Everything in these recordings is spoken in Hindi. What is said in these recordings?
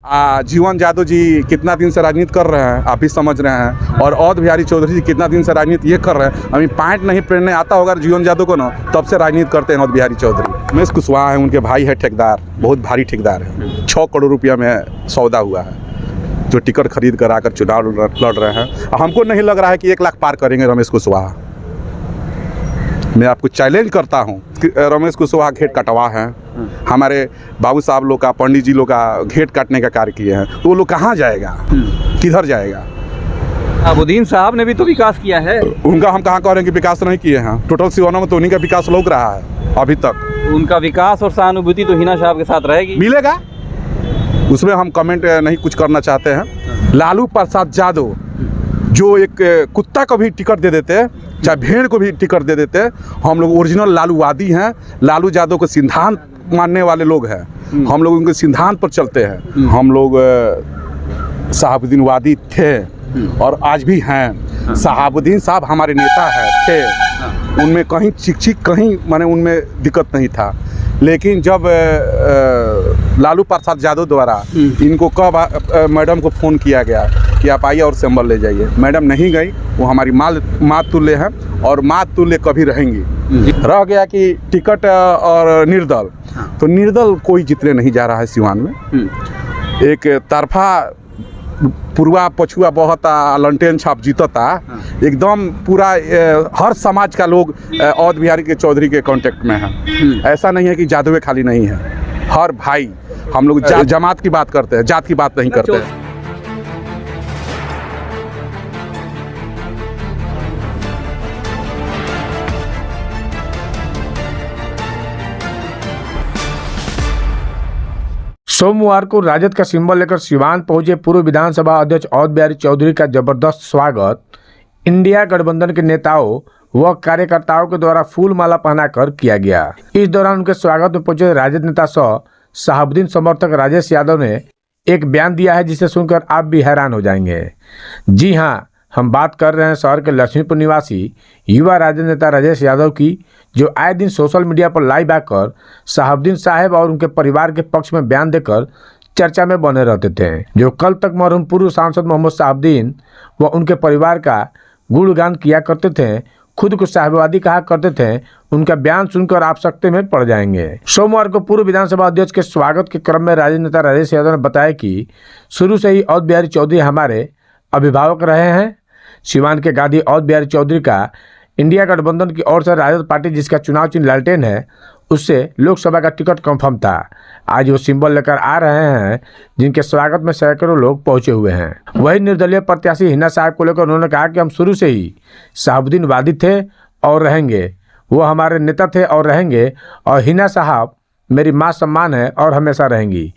जीवन यादव जी कितना दिन से राजनीति कर रहे हैं, आप भी समझ रहे हैं। और अवध बिहारी चौधरी जी कितना दिन से राजनीति ये कर रहे हैं। अभी पॉइंट नहीं पहनने आता होगा जीवन यादव को ना, तब से राजनीति करते हैं अवध बिहारी चौधरी। रमेश कुशवाहा है, उनके भाई है ठेकेदार, बहुत भारी ठेकेदार है। 6 करोड़ रुपया में सौदा हुआ है, जो टिकट खरीद कर आकर चुनाव लड़ रहे हैं। हमको नहीं लग रहा है कि 1 लाख पार करेंगे रमेश कुशवाहा। मैं आपको चैलेंज करता हूँ कि रमेश कुशवाहा घेट कटवा है, हमारे बाबू साहब लोग का, पंडित जी लोग का घेट काटने का कार्य किए हैं, तो वो लोग कहाँ जाएगा, किधर जाएगा। शहाबुद्दीन साहब ने भी तो विकास किया है, उनका हम कहाँ कह रहे हैं कि विकास नहीं किए हैं। टोटल सिवाना में तो उन्हीं का विकास लौक रहा है अभी तक। उनका विकास और सहानुभूति तो हिना साहब के साथ रहेगी, मिलेगा, उसमें हम कमेंट नहीं कुछ करना चाहते हैं। लालू प्रसाद यादव जो एक कुत्ता को भी टिकट दे देते, चाहे भेड़ को भी टिकट दे देते, हम लोग ओरिजिनल लालूवादी हैं। लालू यादव को सिद्धांत मानने वाले लोग हैं, हम लोग उनके सिद्धांत पर चलते हैं। हम लोग शहाबुद्दीनवादी थे और आज भी हैं। शहाबुद्दीन साहब हमारे नेता थे, उनमें कहीं चिक कहीं माने उनमें दिक्कत नहीं था। लेकिन जब लालू प्रसाद यादव द्वारा इनको कब मैडम को फ़ोन किया गया कि आप आइए और सिंबल ले जाइए, मैडम नहीं गई। वो हमारी माँ तुल्य हैं और माँ तुल्य कभी रहेंगी। रह गया कि टिकट और निर्दल, तो निर्दल कोई जीतने नहीं जा रहा है सिवान में। एक तरफा पूर्वा पछुआ बहता, लंटेन छाप जीतता, एकदम पूरा हर समाज का लोग अवध बिहारी के चौधरी के कांटेक्ट में है। ऐसा नहीं है कि जादुए खाली नहीं है, हर भाई। हम लोग जमात की बात करते हैं, जात की बात नहीं करते हैं। सोमवार को राजद का सिंबल लेकर सिवान पहुंचे पूर्व विधानसभा अध्यक्ष अवध बिहारी चौधरी का जबरदस्त स्वागत इंडिया गठबंधन के नेताओं व कार्यकर्ताओं के द्वारा फूल माला पहनाकर किया गया। इस दौरान उनके स्वागत में पहुंचे राजद नेता सह शहाबुद्दीन समर्थक राजेश यादव ने एक बयान दिया है, जिसे सुनकर आप भी हैरान हो जाएंगे। जी हाँ, हम बात कर रहे हैं शहर के लक्ष्मीपुर निवासी युवा राजद नेता राजेश यादव की, जो आए दिन सोशल मीडिया पर लाइव आकर शहाबुद्दीन साहब और उनके परिवार के पक्ष में बयान देकर चर्चा में बने रहते थे। जो कल तक मरहूम पूर्व सांसद मोहम्मद शहाबुद्दीन व उनके परिवार का गुणगान किया करते थे, खुद को साहबवादी कहा करते थे, उनका बयान सुनकर आप सकते में पड़ जाएंगे। सोमवार को पूर्व विधानसभा अध्यक्ष के स्वागत के क्रम में राजद नेता राजेश यादव ने बताया कि शुरू से ही अवध बिहारी चौधरी हमारे अभिभावक रहे हैं। सिवान के गांधी अवध बिहारी चौधरी का इंडिया गठबंधन की ओर से राजद पार्टी, जिसका चुनाव चिन्ह लालटेन है, उससे लोकसभा का टिकट कंफर्म था। आज वो सिंबल लेकर आ रहे हैं, जिनके स्वागत में सैकड़ों लोग पहुंचे हुए हैं। वही निर्दलीय प्रत्याशी हिना साहब को लेकर उन्होंने कहा कि हम शुरू से ही शहाबुद्दीन वादी थे और रहेंगे, वो हमारे नेता थे और रहेंगे, और हिना साहब मेरी मां सम्मान है और हमेशा रहेंगी।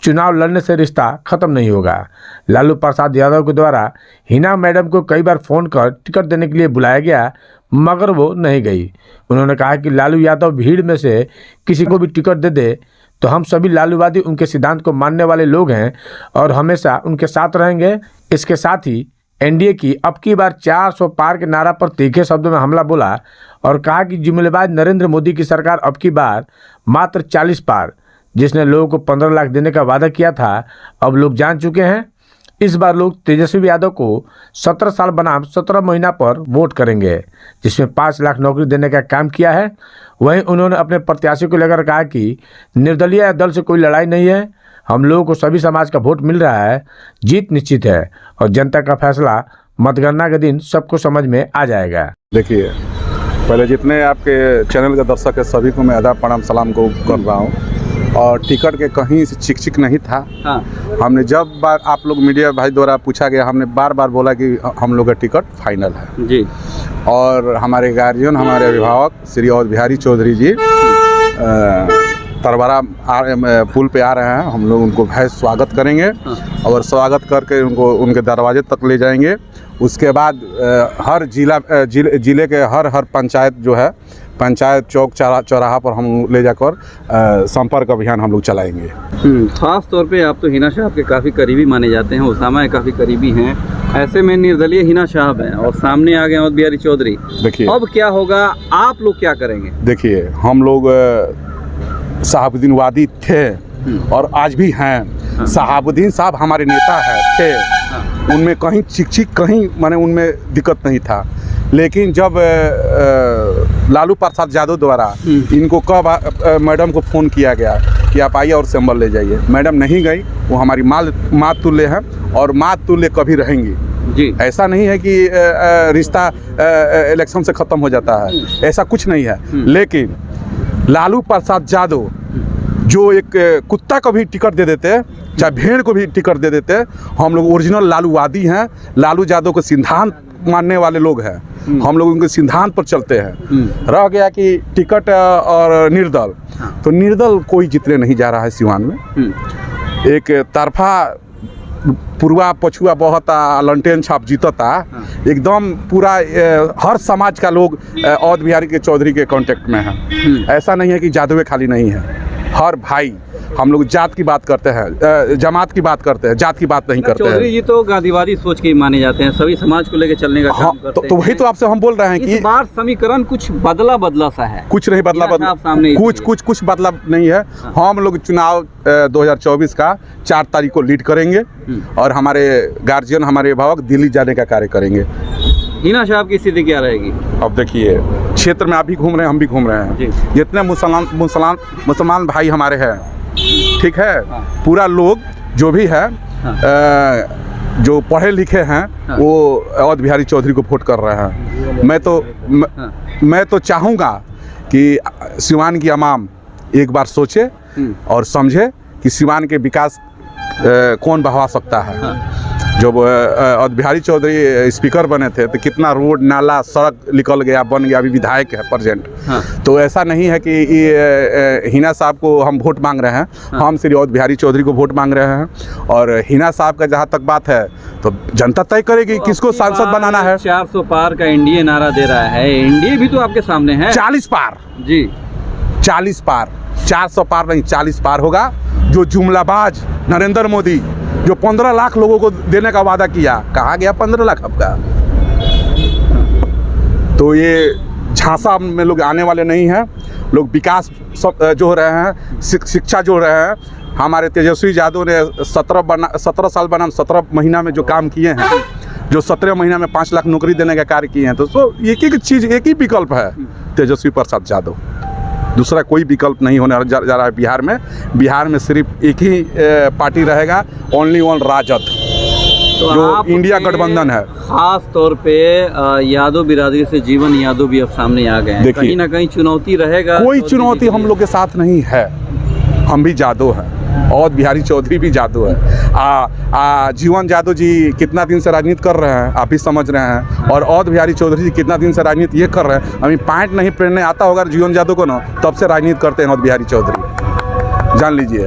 चुनाव लड़ने से रिश्ता खत्म नहीं होगा। लालू प्रसाद यादव के द्वारा हिना मैडम को कई बार फ़ोन कर टिकट देने के लिए बुलाया गया, मगर वो नहीं गई। उन्होंने कहा कि लालू यादव भीड़ में से किसी को भी टिकट दे दे तो हम सभी लालूवादी उनके सिद्धांत को मानने वाले लोग हैं और हमेशा उनके साथ रहेंगे। इसके साथ ही एनडीए की अब की बार 400 पार के नारा पर तीखे शब्दों में हमला बोला और कहा कि जुमलेबाज नरेंद्र मोदी की सरकार अब की बार मात्र 40 पार, जिसने लोगों को 15 लाख देने का वादा किया था, अब लोग जान चुके हैं। इस बार लोग तेजस्वी यादव को 17 साल बनाम 17 महीना पर वोट करेंगे, जिसमें 5 लाख नौकरी देने का काम किया है। वहीं उन्होंने अपने प्रत्याशी को लेकर कहा कि निर्दलीय दल से कोई लड़ाई नहीं है, हम लोगों को सभी समाज का वोट मिल रहा है, जीत निश्चित है और जनता का फैसला मतगणना के दिन सबको समझ में आ जाएगा। देखिए, पहले जितने आपके चैनल के दर्शक है सभी को मैं आदाब प्रणाम सलाम को कर रहा हूँ। और टिकट के कहीं से चिक नहीं था। हाँ। हमने जब बार आप लोग मीडिया भाई द्वारा पूछा गया, हमने बार बार बोला कि हम लोग का टिकट फाइनल है जी। और हमारे गार्जियन, हमारे अभिभावक श्री अवध बिहारी चौधरी जी तरवारा पुल पे आ रहे हैं। हम लोग उनको भव्य स्वागत करेंगे और स्वागत करके उनको उनके दरवाजे तक ले जाएंगे। उसके बाद हर जिले के हर पंचायत जो है, पंचायत चौक चौराहा पर हम ले जाकर संपर्क अभियान हम लोग चलाएंगे। खास तौर पे आप तो हिना साहब के काफ़ी करीबी माने जाते हैं, उसामा के काफ़ी करीबी हैं। ऐसे में निर्दलीय हिना साहब हैं और सामने आ गए अवध बिहारी चौधरी। देखिए अब क्या होगा, आप लोग क्या करेंगे? देखिए, हम लोग शहाबुद्दीनवादी थे और आज भी हैं। शहाबुद्दीन साहब हमारे नेता है थे, उनमें कहीं चिक कहीं माने उनमें दिक्कत नहीं था। लेकिन जब लालू प्रसाद यादव द्वारा इनको कब मैडम को फ़ोन किया गया कि आप आइए और सिंबल ले जाइए, मैडम नहीं गई। वो हमारी माँ तुल्य हैं और माँ तुल्य कभी रहेंगी जी। ऐसा नहीं है कि रिश्ता इलेक्शन से ख़त्म हो जाता है, ऐसा कुछ नहीं है। लेकिन लालू प्रसाद यादव जो एक कुत्ता को भी टिकट दे देते, चाहे भेड़ को भी टिकट दे देते, हम लोग ओरिजिनल लालूवादी हैं। लालू यादव को सिद्धांत मानने वाले लोग हैं, हम लोग उनके सिद्धांत पर चलते हैं। रह गया कि टिकट और निर्दल, तो निर्दल कोई जीतने नहीं जा रहा है सिवान में। एक तरफा पूर्वा पछुआ बहुत लंटेन छाप जीतता, एकदम पूरा हर समाज का लोग अवध बिहारी के चौधरी के कांटेक्ट में है। ऐसा नहीं है कि जादुए खाली नहीं है, हर भाई। हम लोग जात की बात करते हैं, जमात की बात करते हैं, जात की बात नहीं करते हैं। चौधरी जी तो गांधीवादी सोच के ही माने जाते हैं, सभी समाज को लेकर चलने का काम करते हैं। तो वही तो आपसे हम बोल रहे हैं कि इस बार समीकरण कुछ बदला सा है। कुछ नहीं बदला, कुछ बदला नहीं है। हम लोग चुनाव 2024 का 4 तारीख को लीड करेंगे और हमारे गार्जियन, हमारे अभिभावक दिल्ली जाने का कार्य करेंगे। हिना साहब की स्थिति क्या रहेगी? अब देखिए, क्षेत्र में आप भी घूम रहे हैं, हम भी घूम रहे हैं, जितने मुसलमान भाई हमारे हैं, ठीक है, पूरा लोग जो भी है जो पढ़े लिखे हैं वो अवध बिहारी चौधरी को वोट कर रहे हैं। मैं तो चाहूँगा कि सिवान की अवाम एक बार सोचे और समझे कि सिवान के विकास कौन बढ़ा सकता है। जब अवध बिहारी चौधरी स्पीकर बने थे तो कितना रोड नाला सड़क निकल गया, बन गया, अभी विधायक है प्रेजेंट। तो ऐसा नहीं है कि हिना साहब को हम वोट मांग रहे हैं, हम श्री अवध बिहारी चौधरी को वोट मांग रहे हैं। और हिना साहब का जहाँ तक बात है तो जनता तय करेगी किसको सांसद बनाना है। 400 पार का एनडीए नारा दे रहा है, एनडीए भी तो आपके सामने है। 40 पार जी, 40 पार, 400 पार नहीं, 40 पार होगा। जो जुमलाबाज नरेंद्र मोदी जो 15 लाख लोगों को देने का वादा किया, कहाँ गया 15 लाख आपका? तो ये झांसा में लोग आने वाले नहीं हैं। लोग विकास जो हो रहे हैं, शिक्षा जो हो रहे हैं, हमारे तेजस्वी यादव ने 17 साल बनाम 17 महीना में जो काम किए हैं, जो 17 महीना में 5 लाख नौकरी देने का कार्य किए हैं, तो एक ही चीज़, एक ही विकल्प है, तेजस्वी प्रसाद यादव। दूसरा कोई विकल्प नहीं होने जा रहा है बिहार में। बिहार में सिर्फ एक ही पार्टी रहेगा, ओनली वन राजद, तो जो इंडिया गठबंधन है। खास तौर पे यादव बिरादरी से जीवन यादव भी अब सामने आ गए हैं। कहीं ना कहीं चुनौती रहेगा। कोई चुनौती हम लोग के साथ नहीं है, हम भी यादव हैं, अवध बिहारी चौधरी भी यादव है। जीवन यादव जी कितना दिन से राजनीति कर रहे हैं, आप भी समझ रहे हैं। और अवध बिहारी चौधरी जी कितना दिन से राजनीति ये कर रहे हैं। अभी पैंट नहीं पहनने आता होगा जीवन यादव को ना, तब से राजनीति करते हैं अवध बिहारी चौधरी, जान लीजिए।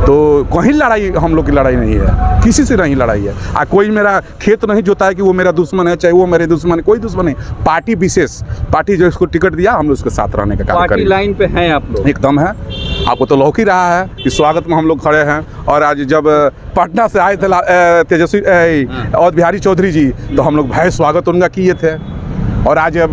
तो कहीं लड़ाई, हम लोग की लड़ाई नहीं है, किसी से नहीं लड़ाई है। कोई मेरा खेत नहीं जोता है कि वो मेरा दुश्मन है, चाहे वो मेरे दुश्मन है, कोई दुश्मन नहीं। पार्टी विशेष, पार्टी जो इसको टिकट दिया, हम लोग उसके साथ रहने का कार्य करेंगे। लाइन पे हैं आप लोग? एकदम है। आपको तो लौक ही रहा है कि स्वागत में हम लोग खड़े हैं। और आज जब पटना से आए थे तेजस्वी अवध बिहारी चौधरी जी, तो हम लोग भव्य स्वागत उनका किए थे। और आज अब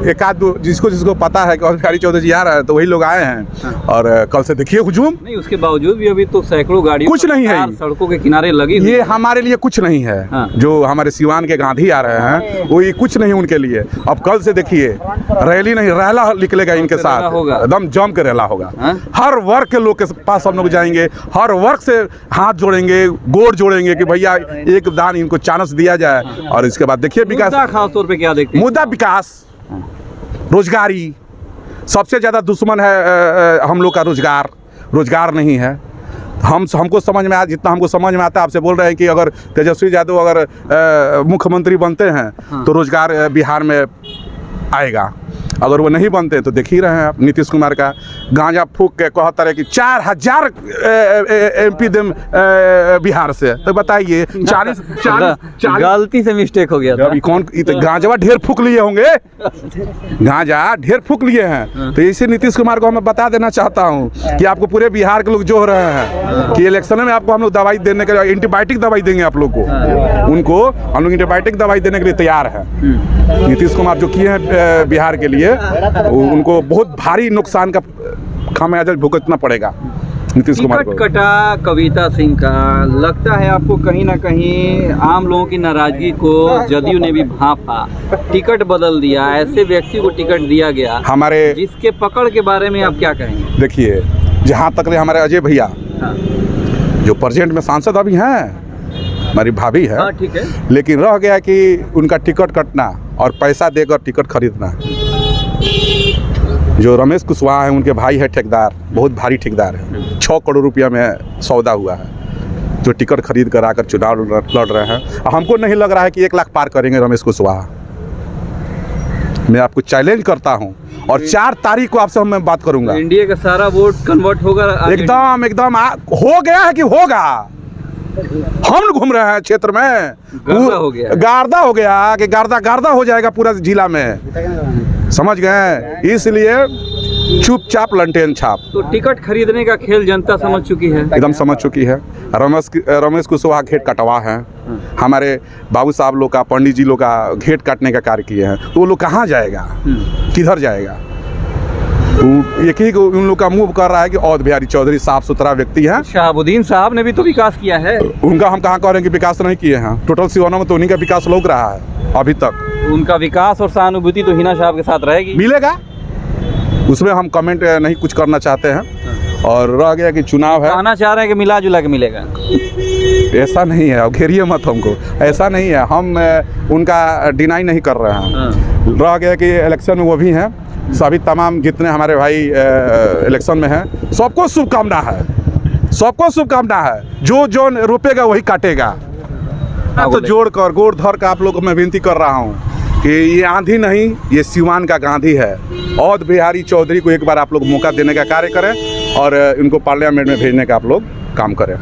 एक आध जिसको पता है कि अवध बिहारी चौधरी जी आ रहे हैं, तो वही लोग आए हैं। और कल से देखिए हुजूम नहीं, उसके बावजूद भी अभी तो सैकड़ों गाड़ी कुछ नहीं है, सड़कों के किनारे लगी हुई। ये हमारे लिए कुछ नहीं है। जो हमारे सिवान के गांधी आ रहे हैं, वो ये कुछ नहीं उनके लिए। अब कल से देखिए रैली नहीं, रैला निकलेगा इनके साथ, एकदम जम के रैला होगा। हर वर्ग के लोग के पास हम लोग जाएंगे, हर वर्ग से हाथ जोड़ेंगे, गोड़ जोड़ेंगे कि भैया एक दान इनको चांस दिया जाए। और इसके बाद देखिए विकास, खासतौर पे क्या देखते हैं? मुद्दा विकास, रोजगारी। सबसे ज़्यादा दुश्मन है हम लोग का रोजगार नहीं है। हमको समझ में जितना हमको समझ में आता है, आपसे बोल रहे हैं कि अगर तेजस्वी यादव अगर मुख्यमंत्री बनते हैं तो रोजगार बिहार में आएगा। अगर वो नहीं बनते तो देख ही रहे हैं आप, नीतीश कुमार का गांजा फूक के कहता रहे कि 4000 MP दें बिहार से। तो बताइए 40 गलती से मिस्टेक हो गया था। कौन गांजा ढेर फूक लिए होंगे, गांजा ढेर फूक लिए हैं। तो इसी नीतीश कुमार को मैं बता देना चाहता हूं कि आपको पूरे बिहार के लोग जो हो रहे हैं कि इलेक्शन में आपको हम लोग दवाई देने के लिए एंटीबायोटिक दवाई देंगे आप लोग को। उनको हम लोग एंटीबायोटिक दवाई देने के लिए तैयार है। नीतीश कुमार जो किए हैं बिहार के लिए, उनको बहुत भारी नुकसान का खामियाजा भुगतना पड़ेगा। नीतीश कुमार टिकट को। कटा कविता सिंह का, लगता है आपको कहीं ना कहीं आम लोगों की नाराजगी को जदयू ने भी भांपा, टिकट बदल दिया, ऐसे व्यक्ति को टिकट दिया गया हमारे जिसके पकड़ के बारे में आप क्या कहेंगे? देखिए, जहाँ तक हमारे अजय भैया हाँ, जो प्रेजेंट में सांसद अभी हैं, हमारी भाभी है, हाँ ठीक है। लेकिन रह गया कि उनका टिकट कटना और पैसा देकर टिकट खरीदना। जो रमेश कुशवाहा है, उनके भाई है ठेकेदार, बहुत भारी ठेकेदार है, 6 करोड़ रुपया में सौदा हुआ है, जो टिकट खरीद कर आकर चुनाव लड़ रहे हैं। हमको नहीं लग रहा है कि 1 लाख पार करेंगे रमेश कुशवाहा। मैं आपको चैलेंज करता हूं और 4 तारीख को आपसे मैं बात करूंगा। इंडिया का सारा वोट कन्वर्ट होगा एकदम हो गया है कि होगा। हम घूम रहे हैं क्षेत्र में, गर्दा हो गया, गार्दा हो गया कि गार्दा हो जाएगा पूरा जिला में, समझ गए? इसलिए चुपचाप लंटेन छाप। तो टिकट खरीदने का खेल जनता समझ चुकी है, एकदम समझ चुकी है। रमेश कुशवाहा घेट कटवा है, हमारे बाबू साहब लोग का, पंडित जी लोग का घेट काटने का कार्य किए हैं, तो वो लोग कहाँ जाएगा, किधर जाएगा? एक ही उन लोग का मूव कर रहा है कि अवध बिहारी चौधरी साफ सुथरा व्यक्ति हैं। शहाबुद्दीन साहब ने भी तो विकास किया है। उनका हम कहाँ कह रहे हैं कि विकास नहीं किए हैं? टोटल सिवाना में तो उन्हीं का विकास लौक रहा है अभी तक। उनका विकास और सहानुभूति तो हिना साहब के साथ रहेगी, मिलेगा, उसमें हम कमेंट नहीं कुछ करना चाहते हैं। और रह गया कि चुनाव है, कहना चाह रहे हैं कि मिला जुला के मिलेगा। ऐसा नहीं है, अब घेरिए मत हमको, ऐसा नहीं है, हम उनका डिनाई नहीं कर रहे हैं। रह गया कि इलेक्शन में वो भी हैं, सभी तमाम जितने हमारे भाई इलेक्शन में हैं, सबको शुभकामना है, सबको शुभकामना है। जो रोपेगा वही काटेगा। तो जोड़कर गोड़ धर कर आप लोग को मैं विनती कर रहा हूँ कि ये आंधी नहीं, ये सिवान का गांधी है। अवध बिहारी चौधरी को एक बार आप लोग मौका देने का कार्य करें और इनको पार्लियामेंट में भेजने का आप लोग काम करें।